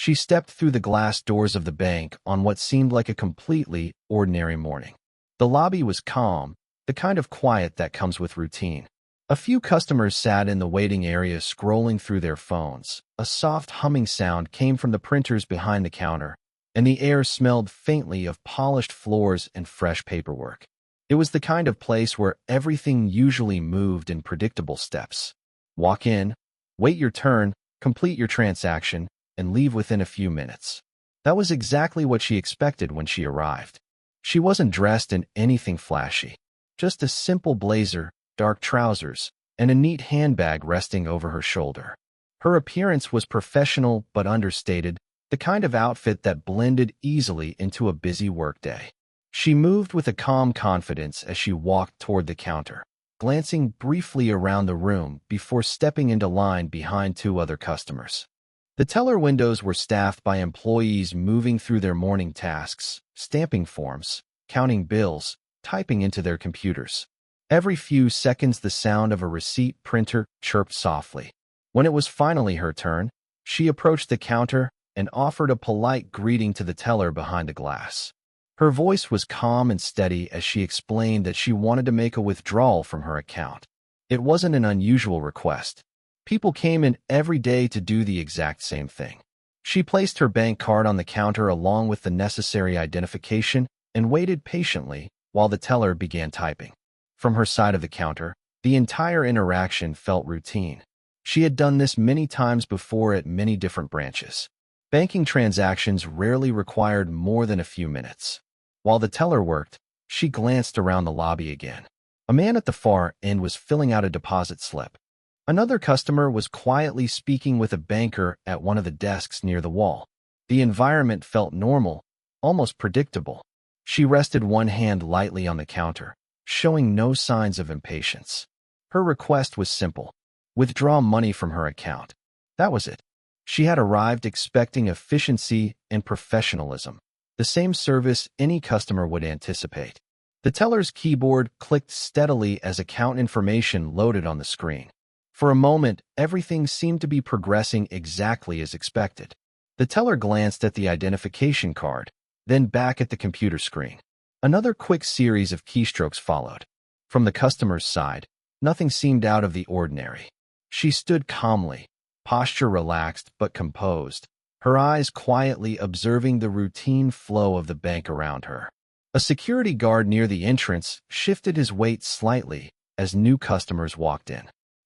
She stepped through the glass doors of the bank on what seemed like a completely ordinary morning. The lobby was calm, the kind of quiet that comes with routine. A few customers sat in the waiting area scrolling through their phones. A soft humming sound came from the printers behind the counter, and the air smelled faintly of polished floors and fresh paperwork. It was the kind of place where everything usually moved in predictable steps. Walk in, wait your turn, complete your transaction, and leave within a few minutes. That was exactly what she expected when she arrived. She wasn't dressed in anything flashy, just a simple blazer, dark trousers, and a neat handbag resting over her shoulder. Her appearance was professional but understated, the kind of outfit that blended easily into a busy workday. She moved with a calm confidence as she walked toward the counter, glancing briefly around the room before stepping into line behind two other customers. The teller windows were staffed by employees moving through their morning tasks, stamping forms, counting bills, typing into their computers. Every few seconds, the sound of a receipt printer chirped softly. When it was finally her turn, she approached the counter and offered a polite greeting to the teller behind the glass. Her voice was calm and steady as she explained that she wanted to make a withdrawal from her account. It wasn't an unusual request. People came in every day to do the exact same thing. She placed her bank card on the counter along with the necessary identification and waited patiently while the teller began typing. From her side of the counter, the entire interaction felt routine. She had done this many times before at many different branches. Banking transactions rarely required more than a few minutes. While the teller worked, she glanced around the lobby again. A man at the far end was filling out a deposit slip. Another customer was quietly speaking with a banker at one of the desks near the wall. The environment felt normal, almost predictable. She rested one hand lightly on the counter, showing no signs of impatience. Her request was simple: withdraw money from her account. That was it. She had arrived expecting efficiency and professionalism, the same service any customer would anticipate. The teller's keyboard clicked steadily as account information loaded on the screen. For a moment, everything seemed to be progressing exactly as expected. The teller glanced at the identification card, then back at the computer screen. Another quick series of keystrokes followed. From the customer's side, nothing seemed out of the ordinary. She stood calmly, posture relaxed but composed, her eyes quietly observing the routine flow of the bank around her. A security guard near the entrance shifted his weight slightly as new customers walked in.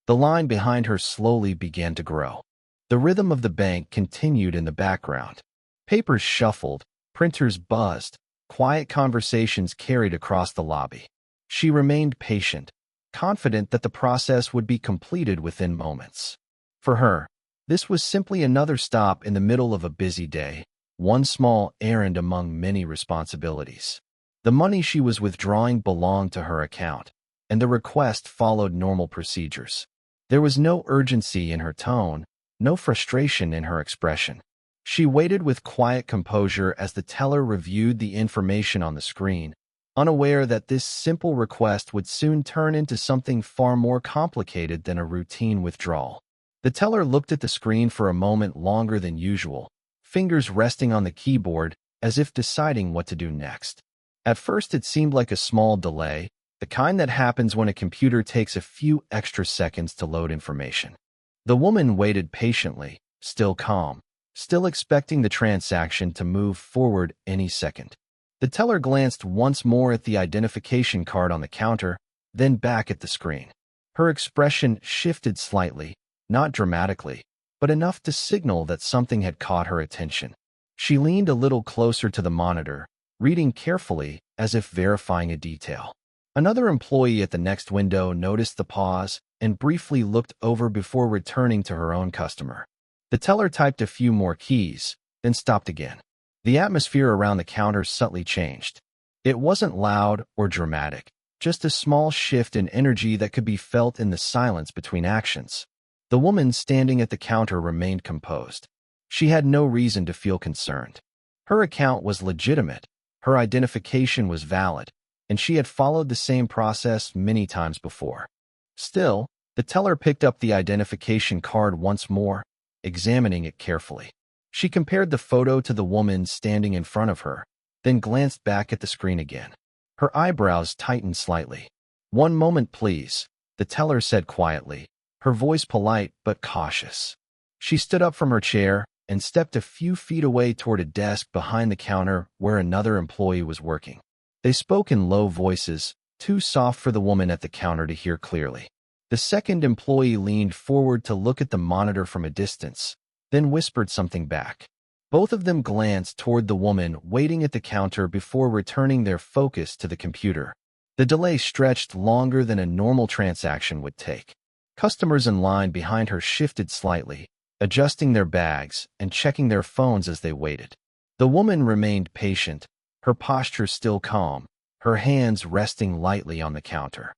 The line behind her slowly began to grow. The rhythm of the bank continued in the background. Papers shuffled, printers buzzed, quiet conversations carried across the lobby. She remained patient, confident that the process would be completed within moments. For her, this was simply another stop in the middle of a busy day, one small errand among many responsibilities. The money she was withdrawing belonged to her account, and the request followed normal procedures. There was no urgency in her tone, no frustration in her expression. She waited with quiet composure as the teller reviewed the information on the screen, unaware that this simple request would soon turn into something far more complicated than a routine withdrawal. The teller looked at the screen for a moment longer than usual, fingers resting on the keyboard as if deciding what to do next. At first it seemed like a small delay, the kind that happens when a computer takes a few extra seconds to load information. The woman waited patiently, still calm, still expecting the transaction to move forward any second. The teller glanced once more at the identification card on the counter, then back at the screen. Her expression shifted slightly, not dramatically, but enough to signal that something had caught her attention. She leaned a little closer to the monitor, reading carefully as if verifying a detail. Another employee at the next window noticed the pause and briefly looked over before returning to her own customer. The teller typed a few more keys, then stopped again. The atmosphere around the counter subtly changed. It wasn't loud or dramatic, just a small shift in energy that could be felt in the silence between actions. The woman standing at the counter remained composed. She had no reason to feel concerned. Her account was legitimate, her identification was valid, and she had followed the same process many times before. Still, the teller picked up the identification card once more, examining it carefully. She compared the photo to the woman standing in front of her, then glanced back at the screen again. Her eyebrows tightened slightly. "One moment, please," the teller said quietly, her voice polite but cautious. She stood up from her chair and stepped a few feet away toward a desk behind the counter where another employee was working. They spoke in low voices, too soft for the woman at the counter to hear clearly. The second employee leaned forward to look at the monitor from a distance, then whispered something back. Both of them glanced toward the woman waiting at the counter before returning their focus to the computer. The delay stretched longer than a normal transaction would take. Customers in line behind her shifted slightly, adjusting their bags and checking their phones as they waited. The woman remained patient, her posture still calm, her hands resting lightly on the counter.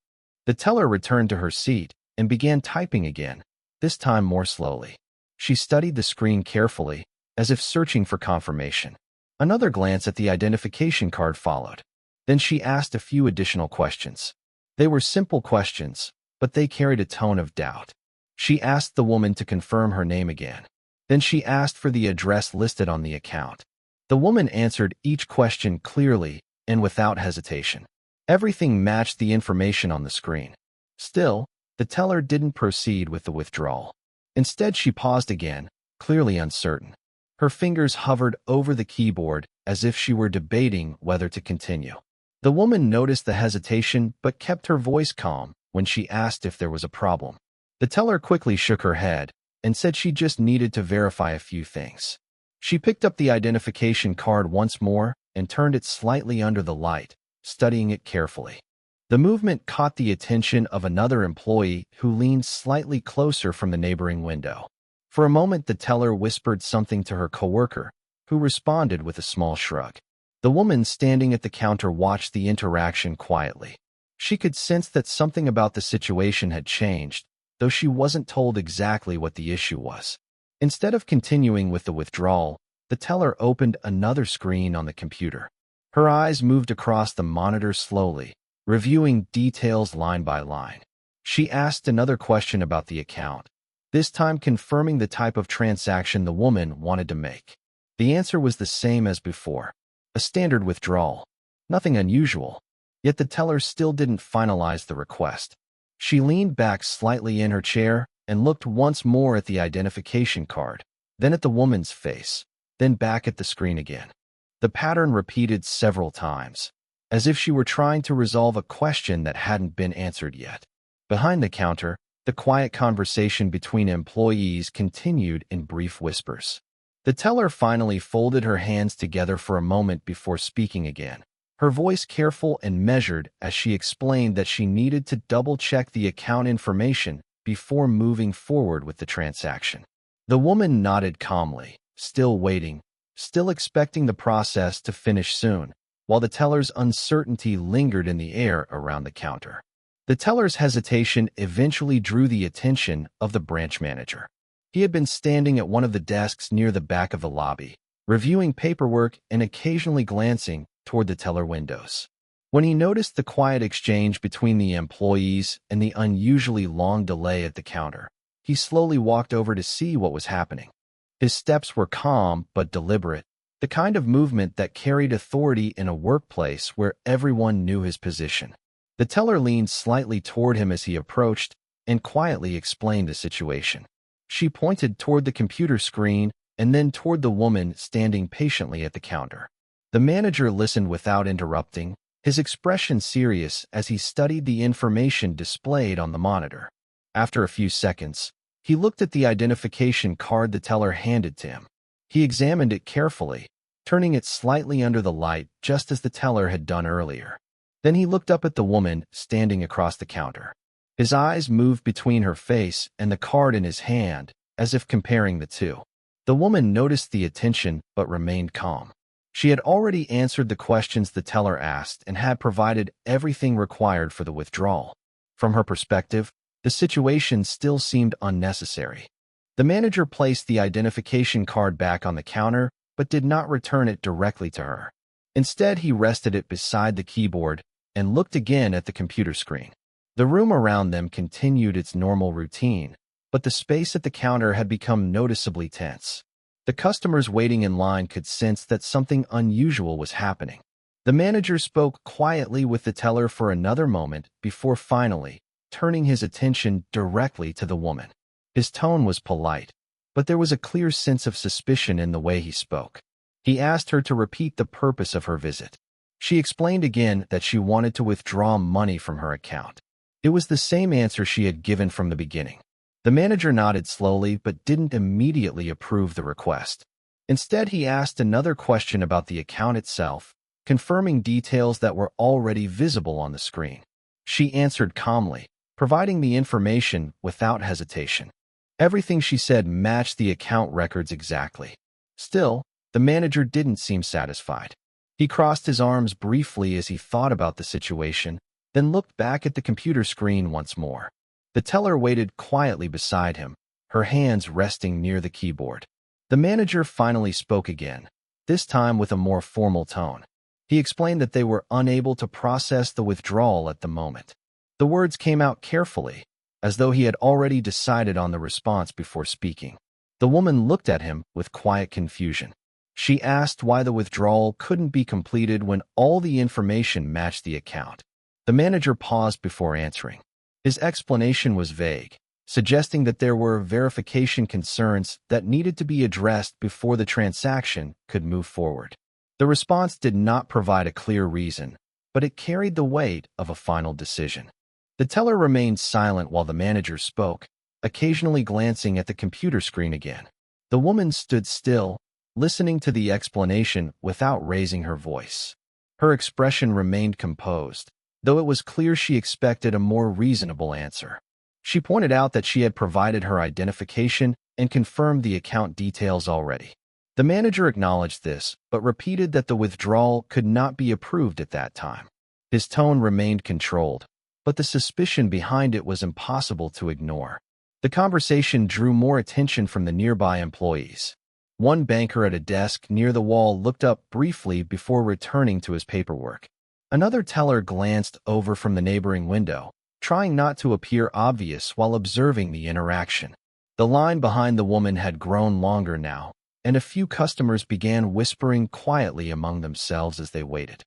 The teller returned to her seat and began typing again, this time more slowly. She studied the screen carefully, as if searching for confirmation. Another glance at the identification card followed. Then she asked a few additional questions. They were simple questions, but they carried a tone of doubt. She asked the woman to confirm her name again. Then she asked for the address listed on the account. The woman answered each question clearly and without hesitation. Everything matched the information on the screen. Still, the teller didn't proceed with the withdrawal. Instead, she paused again, clearly uncertain. Her fingers hovered over the keyboard as if she were debating whether to continue. The woman noticed the hesitation but kept her voice calm when she asked if there was a problem. The teller quickly shook her head and said she just needed to verify a few things. She picked up the identification card once more and turned it slightly under the light, studying it carefully. The movement caught the attention of another employee who leaned slightly closer from the neighboring window. For a moment, the teller whispered something to her coworker, who responded with a small shrug. The woman standing at the counter watched the interaction quietly. She could sense that something about the situation had changed, though she wasn't told exactly what the issue was. Instead of continuing with the withdrawal, the teller opened another screen on the computer. Her eyes moved across the monitor slowly, reviewing details line by line. She asked another question about the account, this time confirming the type of transaction the woman wanted to make. The answer was the same as before, a standard withdrawal. Nothing unusual, yet the teller still didn't finalize the request. She leaned back slightly in her chair and looked once more at the identification card, then at the woman's face, then back at the screen again. The pattern repeated several times, as if she were trying to resolve a question that hadn't been answered yet. Behind the counter, the quiet conversation between employees continued in brief whispers. The teller finally folded her hands together for a moment before speaking again, her voice careful and measured as she explained that she needed to double-check the account information before moving forward with the transaction. The woman nodded calmly, still waiting, still expecting the process to finish soon, while the teller's uncertainty lingered in the air around the counter. The teller's hesitation eventually drew the attention of the branch manager. He had been standing at one of the desks near the back of the lobby, reviewing paperwork and occasionally glancing toward the teller windows. When he noticed the quiet exchange between the employees and the unusually long delay at the counter, he slowly walked over to see what was happening. His steps were calm but deliberate, the kind of movement that carried authority in a workplace where everyone knew his position. The teller leaned slightly toward him as he approached and quietly explained the situation. She pointed toward the computer screen and then toward the woman standing patiently at the counter. The manager listened without interrupting, his expression serious as he studied the information displayed on the monitor. After a few seconds, he looked at the identification card the teller handed to him. He examined it carefully, turning it slightly under the light just as the teller had done earlier. Then he looked up at the woman standing across the counter. His eyes moved between her face and the card in his hand, as if comparing the two. The woman noticed the attention but remained calm. She had already answered the questions the teller asked and had provided everything required for the withdrawal. From her perspective, the situation still seemed unnecessary. The manager placed the identification card back on the counter but did not return it directly to her. Instead, he rested it beside the keyboard and looked again at the computer screen. The room around them continued its normal routine, but the space at the counter had become noticeably tense. The customers waiting in line could sense that something unusual was happening. The manager spoke quietly with the teller for another moment before finally turning his attention directly to the woman. His tone was polite, but there was a clear sense of suspicion in the way he spoke. He asked her to repeat the purpose of her visit. She explained again that she wanted to withdraw money from her account. It was the same answer she had given from the beginning. The manager nodded slowly but didn't immediately approve the request. Instead, he asked another question about the account itself, confirming details that were already visible on the screen. She answered calmly, providing the information without hesitation. Everything she said matched the account records exactly. Still, the manager didn't seem satisfied. He crossed his arms briefly as he thought about the situation, then looked back at the computer screen once more. The teller waited quietly beside him, her hands resting near the keyboard. The manager finally spoke again, this time with a more formal tone. He explained that they were unable to process the withdrawal at the moment. The words came out carefully, as though he had already decided on the response before speaking. The woman looked at him with quiet confusion. She asked why the withdrawal couldn't be completed when all the information matched the account. The manager paused before answering. His explanation was vague, suggesting that there were verification concerns that needed to be addressed before the transaction could move forward. The response did not provide a clear reason, but it carried the weight of a final decision. The teller remained silent while the manager spoke, occasionally glancing at the computer screen again. The woman stood still, listening to the explanation without raising her voice. Her expression remained composed, though it was clear she expected a more reasonable answer. She pointed out that she had provided her identification and confirmed the account details already. The manager acknowledged this, but repeated that the withdrawal could not be approved at that time. His tone remained controlled, but the suspicion behind it was impossible to ignore. The conversation drew more attention from the nearby employees. One banker at a desk near the wall looked up briefly before returning to his paperwork. Another teller glanced over from the neighboring window, trying not to appear obvious while observing the interaction. The line behind the woman had grown longer now, and a few customers began whispering quietly among themselves as they waited.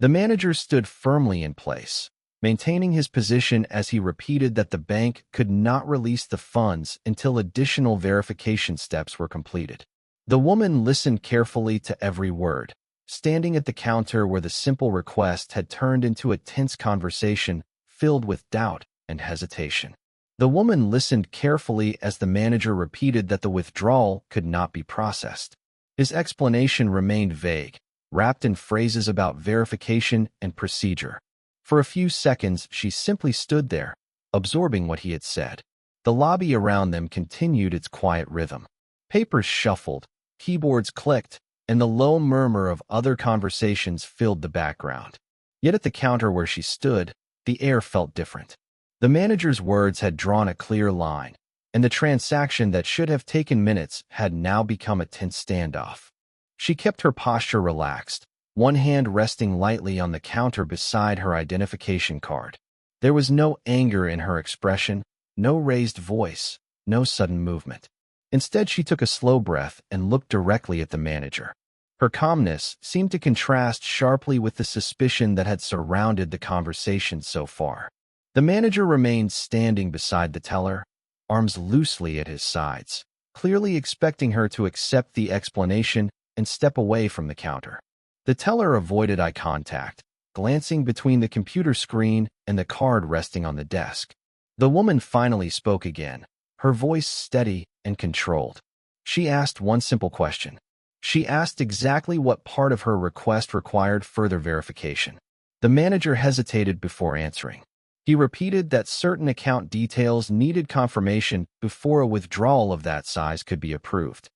The manager stood firmly in place, maintaining his position as he repeated that the bank could not release the funds until additional verification steps were completed. The woman listened carefully to every word, standing at the counter where the simple request had turned into a tense conversation filled with doubt and hesitation. The woman listened carefully as the manager repeated that the withdrawal could not be processed. His explanation remained vague, wrapped in phrases about verification and procedure. For a few seconds, she simply stood there, absorbing what he had said. The lobby around them continued its quiet rhythm. Papers shuffled, keyboards clicked, and the low murmur of other conversations filled the background. Yet at the counter where she stood, the air felt different. The manager's words had drawn a clear line, and the transaction that should have taken minutes had now become a tense standoff. She kept her posture relaxed, one hand resting lightly on the counter beside her identification card. There was no anger in her expression, no raised voice, no sudden movement. Instead, she took a slow breath and looked directly at the manager. Her calmness seemed to contrast sharply with the suspicion that had surrounded the conversation so far. The manager remained standing beside the teller, arms loosely at his sides, clearly expecting her to accept the explanation and step away from the counter. The teller avoided eye contact, glancing between the computer screen and the card resting on the desk. The woman finally spoke again, her voice steady and controlled. She asked one simple question. She asked exactly what part of her request required further verification. The manager hesitated before answering. He repeated that certain account details needed confirmation before a withdrawal of that size could be approved.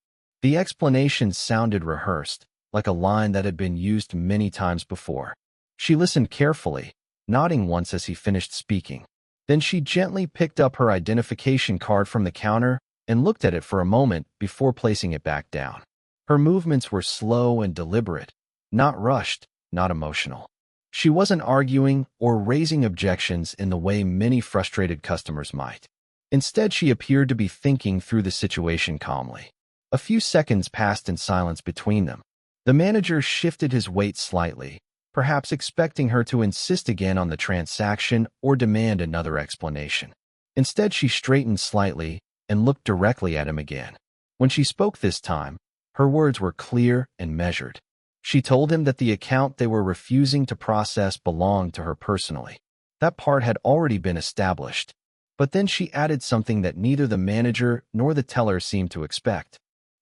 The explanation sounded rehearsed, like a line that had been used many times before. She listened carefully, nodding once as he finished speaking. Then she gently picked up her identification card from the counter and looked at it for a moment before placing it back down. Her movements were slow and deliberate, not rushed, not emotional. She wasn't arguing or raising objections in the way many frustrated customers might. Instead, she appeared to be thinking through the situation calmly. A few seconds passed in silence between them. The manager shifted his weight slightly, perhaps expecting her to insist again on the transaction or demand another explanation. Instead, she straightened slightly and looked directly at him again. When she spoke this time, her words were clear and measured. She told him that the account they were refusing to process belonged to her personally. That part had already been established. But then she added something that neither the manager nor the teller seemed to expect.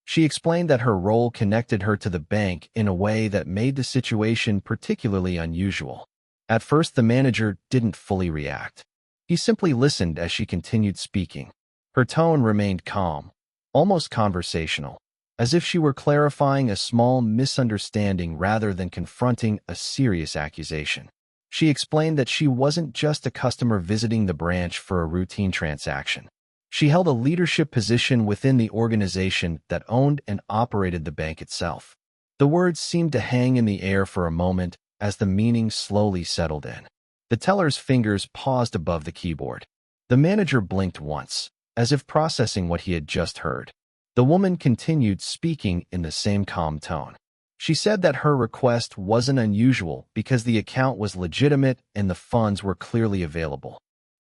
She explained that her role connected her to the bank in a way that made the situation particularly unusual. At first, the manager didn't fully react. He simply listened as she continued speaking. Her tone remained calm, almost conversational, as if she were clarifying a small misunderstanding rather than confronting a serious accusation. She explained that she wasn't just a customer visiting the branch for a routine transaction. She held a leadership position within the organization that owned and operated the bank itself. The words seemed to hang in the air for a moment as the meaning slowly settled in. The teller's fingers paused above the keyboard. The manager blinked once, as if processing what he had just heard. The woman continued speaking in the same calm tone. She said that her request wasn't unusual because the account was legitimate and the funds were clearly available.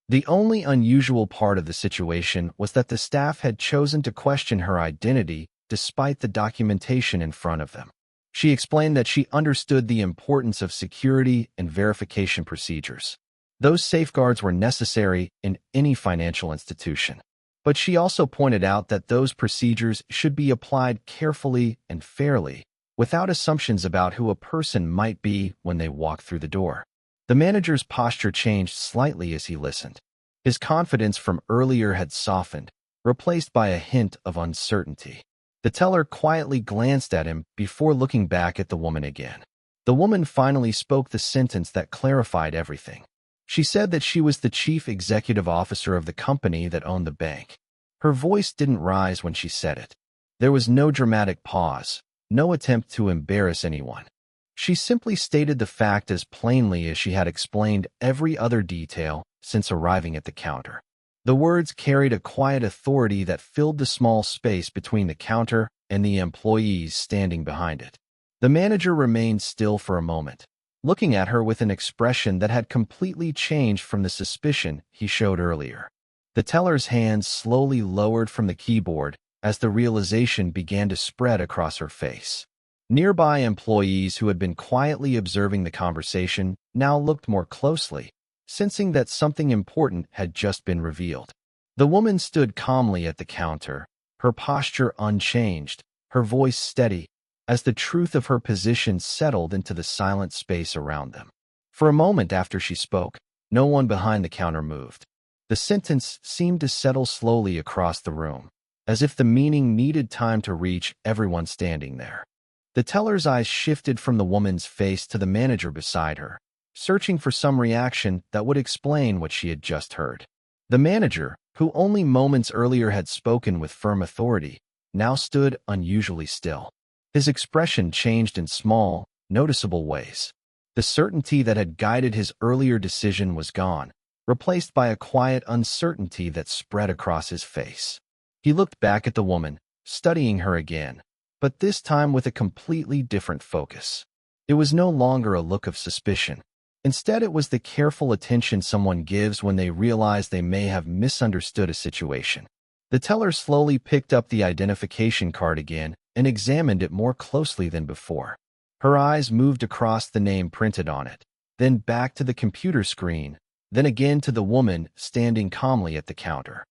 The only unusual part of the situation was that the staff had chosen to question her identity despite the documentation in front of them. She explained that she understood the importance of security and verification procedures. Those safeguards were necessary in any financial institution. But she also pointed out that those procedures should be applied carefully and fairly, without assumptions about who a person might be when they walk through the door. The manager's posture changed slightly as he listened. His confidence from earlier had softened, replaced by a hint of uncertainty. The teller quietly glanced at him before looking back at the woman again. The woman finally spoke the sentence that clarified everything. She said that she was the chief executive officer of the company that owned the bank. Her voice didn't rise when she said it. There was no dramatic pause, no attempt to embarrass anyone. She simply stated the fact as plainly as she had explained every other detail since arriving at the counter. The words carried a quiet authority that filled the small space between the counter and the employees standing behind it. The manager remained still for a moment, looking at her with an expression that had completely changed from the suspicion he showed earlier. The teller's hands slowly lowered from the keyboard as the realization began to spread across her face. Nearby employees who had been quietly observing the conversation now looked more closely, sensing that something important had just been revealed. The woman stood calmly at the counter, her posture unchanged, her voice steady, as the truth of her position settled into the silent space around them. For a moment after she spoke, no one behind the counter moved. The sentence seemed to settle slowly across the room, as if the meaning needed time to reach everyone standing there. The teller's eyes shifted from the woman's face to the manager beside her, searching for some reaction that would explain what she had just heard. The manager, who only moments earlier had spoken with firm authority, now stood unusually still. His expression changed in small, noticeable ways. The certainty that had guided his earlier decision was gone, replaced by a quiet uncertainty that spread across his face. He looked back at the woman, studying her again, but this time with a completely different focus. It was no longer a look of suspicion. Instead, it was the careful attention someone gives when they realize they may have misunderstood a situation. The teller slowly picked up the identification card again and examined it more closely than before. Her eyes moved across the name printed on it, then back to the computer screen, then again to the woman standing calmly at the counter.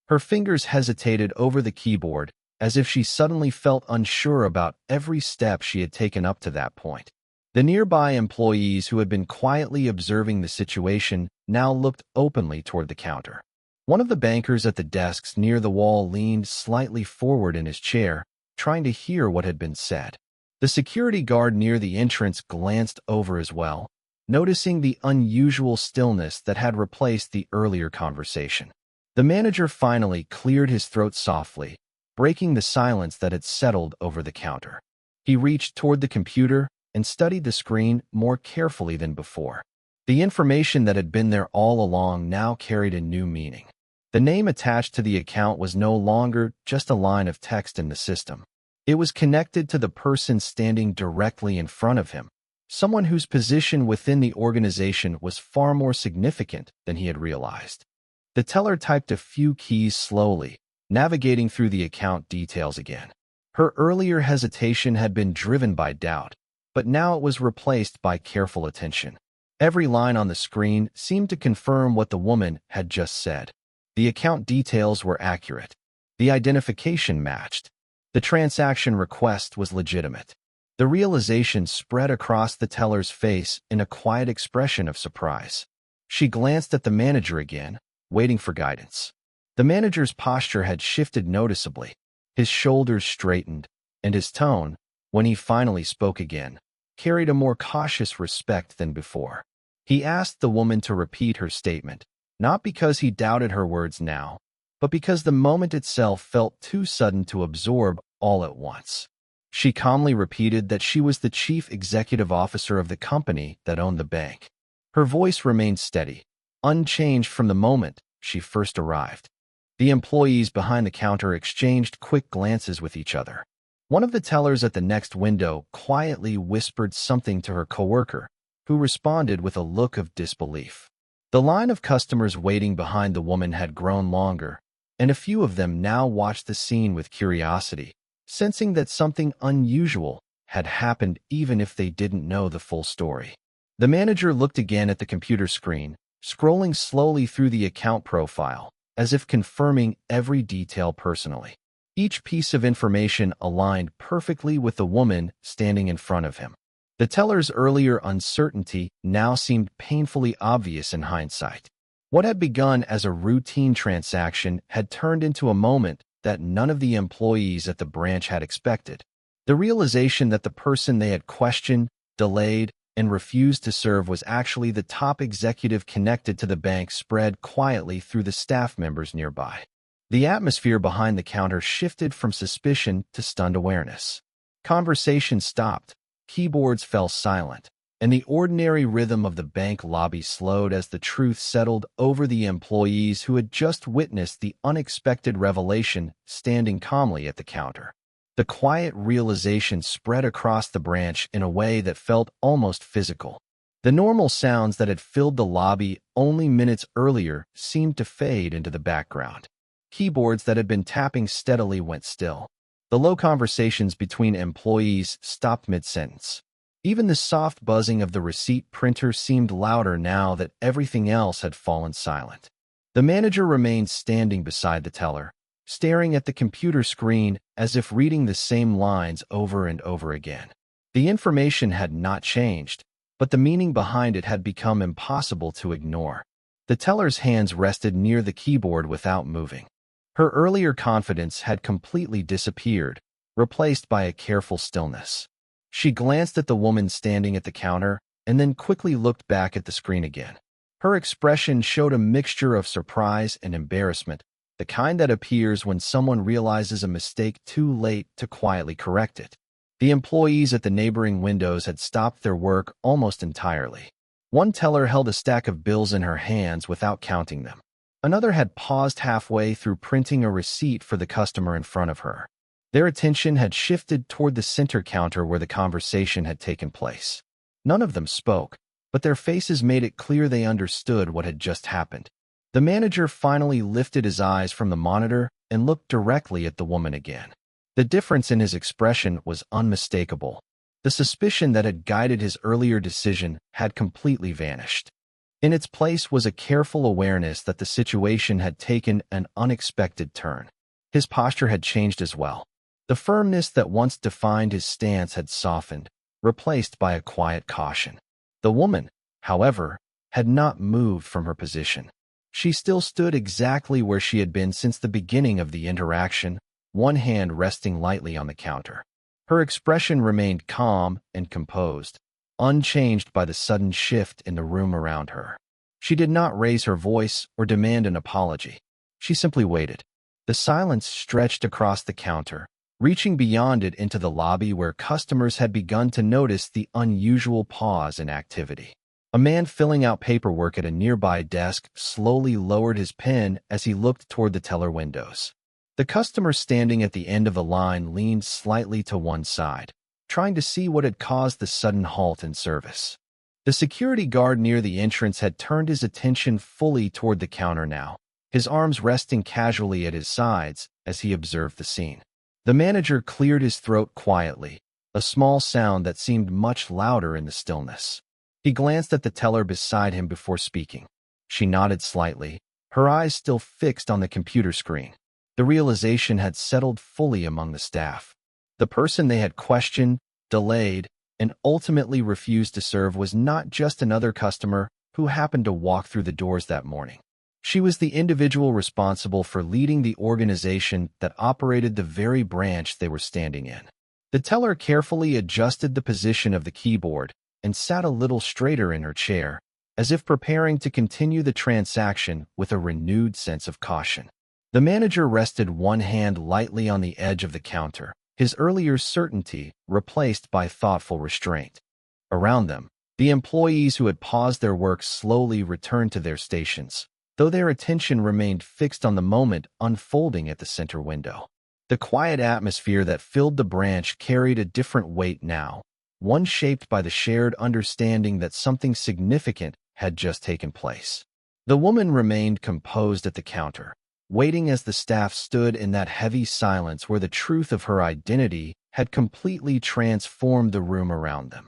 Her fingers hesitated over the keyboard, as if she suddenly felt unsure about every step she had taken up to that point. The nearby employees who had been quietly observing the situation now looked openly toward the counter. One of the bankers at the desks near the wall leaned slightly forward in his chair, trying to hear what had been said. The security guard near the entrance glanced over as well, noticing the unusual stillness that had replaced the earlier conversation. The manager finally cleared his throat softly, breaking the silence that had settled over the counter. He reached toward the computer and studied the screen more carefully than before. The information that had been there all along now carried a new meaning. The name attached to the account was no longer just a line of text in the system. It was connected to the person standing directly in front of him, someone whose position within the organization was far more significant than he had realized. The teller typed a few keys slowly, navigating through the account details again. Her earlier hesitation had been driven by doubt, but now it was replaced by careful attention. Every line on the screen seemed to confirm what the woman had just said. The account details were accurate. The identification matched. The transaction request was legitimate. The realization spread across the teller's face in a quiet expression of surprise. She glanced at the manager again, waiting for guidance. The manager's posture had shifted noticeably. His shoulders straightened, and his tone, when he finally spoke again, carried a more cautious respect than before. He asked the woman to repeat her statement, not because he doubted her words now, but because the moment itself felt too sudden to absorb all at once. She calmly repeated that she was the chief executive officer of the company that owned the bank. Her voice remained steady, unchanged from the moment she first arrived. The employees behind the counter exchanged quick glances with each other. One of the tellers at the next window quietly whispered something to her coworker, who responded with a look of disbelief. The line of customers waiting behind the woman had grown longer, and a few of them now watched the scene with curiosity, sensing that something unusual had happened even if they didn't know the full story. The manager looked again at the computer screen, scrolling slowly through the account profile, as if confirming every detail personally. Each piece of information aligned perfectly with the woman standing in front of him. The teller's earlier uncertainty now seemed painfully obvious in hindsight. What had begun as a routine transaction had turned into a moment that none of the employees at the branch had expected. The realization that the person they had questioned, delayed, and refused to serve was actually the top executive connected to the bank spread quietly through the staff members nearby. The atmosphere behind the counter shifted from suspicion to stunned awareness. Conversation stopped, keyboards fell silent, and the ordinary rhythm of the bank lobby slowed as the truth settled over the employees who had just witnessed the unexpected revelation standing calmly at the counter. The quiet realization spread across the branch in a way that felt almost physical. The normal sounds that had filled the lobby only minutes earlier seemed to fade into the background. Keyboards that had been tapping steadily went still. The low conversations between employees stopped mid-sentence. Even the soft buzzing of the receipt printer seemed louder now that everything else had fallen silent. The manager remained standing beside the teller, staring at the computer screen as if reading the same lines over and over again. The information had not changed, but the meaning behind it had become impossible to ignore. The teller's hands rested near the keyboard without moving. Her earlier confidence had completely disappeared, replaced by a careful stillness. She glanced at the woman standing at the counter and then quickly looked back at the screen again. Her expression showed a mixture of surprise and embarrassment, the kind that appears when someone realizes a mistake too late to quietly correct it. The employees at the neighboring windows had stopped their work almost entirely. One teller held a stack of bills in her hands without counting them. Another had paused halfway through printing a receipt for the customer in front of her. Their attention had shifted toward the center counter where the conversation had taken place. None of them spoke, but their faces made it clear they understood what had just happened. The manager finally lifted his eyes from the monitor and looked directly at the woman again. The difference in his expression was unmistakable. The suspicion that had guided his earlier decision had completely vanished. In its place was a careful awareness that the situation had taken an unexpected turn. His posture had changed as well. The firmness that once defined his stance had softened, replaced by a quiet caution. The woman, however, had not moved from her position. She still stood exactly where she had been since the beginning of the interaction, one hand resting lightly on the counter. Her expression remained calm and composed, unchanged by the sudden shift in the room around her. She did not raise her voice or demand an apology. She simply waited. The silence stretched across the counter, reaching beyond it into the lobby where customers had begun to notice the unusual pause in activity. A man filling out paperwork at a nearby desk slowly lowered his pen as he looked toward the teller windows. The customer standing at the end of the line leaned slightly to one side, trying to see what had caused the sudden halt in service. The security guard near the entrance had turned his attention fully toward the counter now, his arms resting casually at his sides as he observed the scene. The manager cleared his throat quietly, a small sound that seemed much louder in the stillness. He glanced at the teller beside him before speaking. She nodded slightly, her eyes still fixed on the computer screen. The realization had settled fully among the staff. The person they had questioned, delayed, and ultimately refused to serve was not just another customer who happened to walk through the doors that morning. She was the individual responsible for leading the organization that operated the very branch they were standing in. The teller carefully adjusted the position of the keyboard and sat a little straighter in her chair, as if preparing to continue the transaction with a renewed sense of caution. The manager rested one hand lightly on the edge of the counter, his earlier certainty replaced by thoughtful restraint. Around them, the employees who had paused their work slowly returned to their stations, though their attention remained fixed on the moment unfolding at the center window. The quiet atmosphere that filled the branch carried a different weight now, one shaped by the shared understanding that something significant had just taken place. The woman remained composed at the counter, waiting as the staff stood in that heavy silence where the truth of her identity had completely transformed the room around them.